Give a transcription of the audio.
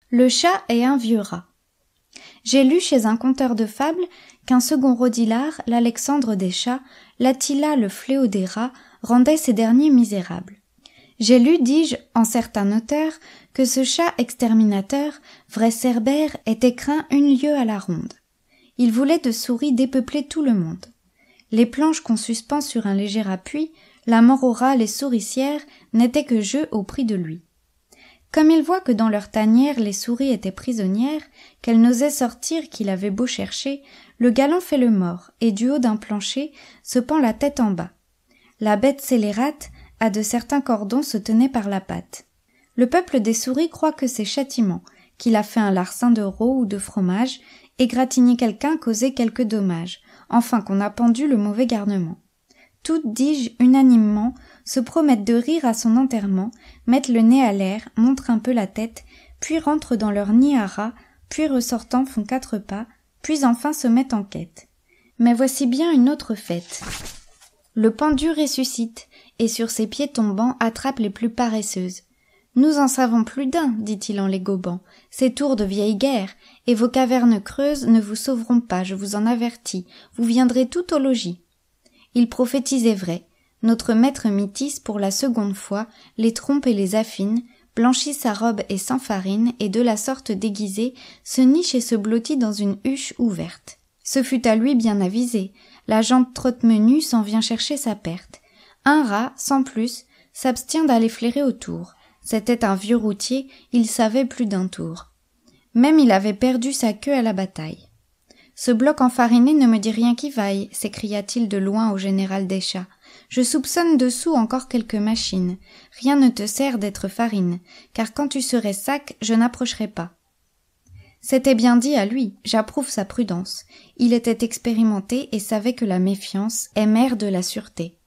Le chat et un vieux rat. J'ai lu chez un conteur de fables qu'un second Rodilard, l'Alexandre des chats, l'Attila le fléau des rats, rendait ces derniers misérables. J'ai lu, dis-je, en certain auteur, que ce chat exterminateur, vrai cerbère, était craint une lieue à la ronde. Il voulait de souris dépeupler tout le monde. Les planches qu'on suspend sur un léger appui, la mort aux rats, les souricières, n'étaient que jeu au prix de lui. Comme il voit que dans leur tanière les souris étaient prisonnières, qu'elles n'osaient sortir qu'il avait beau chercher, le galant fait le mort, et du haut d'un plancher se pend la tête en bas. La bête scélérate, à de certains cordons, se tenait par la patte. Le peuple des souris croit que c'est châtiment, qu'il a fait un larcin de veau ou de fromage, égratigné quelqu'un, causé quelque dommage, enfin qu'on a pendu le mauvais garnement. Toutes, dis-je, unanimement, se promettent de rire à son enterrement, mettent le nez à l'air, montrent un peu la tête, puis rentrent dans leur nid à rats, puis ressortant font 4 pas, puis enfin se mettent en quête. Mais voici bien une autre fête. Le pendu ressuscite, et sur ses pieds tombants attrape les plus paresseuses. Nous en savons plus d'un, dit-il en les gobant, ces tours de vieille guerre, et vos cavernes creuses ne vous sauveront pas, je vous en avertis, vous viendrez tout au logis. Il prophétisait vrai. Notre maître Mythis, pour la seconde fois, les trompe et les affine, blanchit sa robe et s'enfarine, et de la sorte déguisé, se niche et se blottit dans une huche ouverte. Ce fut à lui bien avisé. La jante trotte-menu s'en vient chercher sa perte. Un rat, sans plus, s'abstient d'aller flairer autour. C'était un vieux routier, il savait plus d'un tour. Même il avait perdu sa queue à la bataille. Ce bloc enfariné ne me dit rien qui vaille, s'écria-t-il de loin au général des chats. Je soupçonne dessous encore quelques machines. Rien ne te sert d'être farine, car quand tu serais sac, je n'approcherai pas. C'était bien dit à lui, j'approuve sa prudence. Il était expérimenté et savait que la méfiance est mère de la sûreté.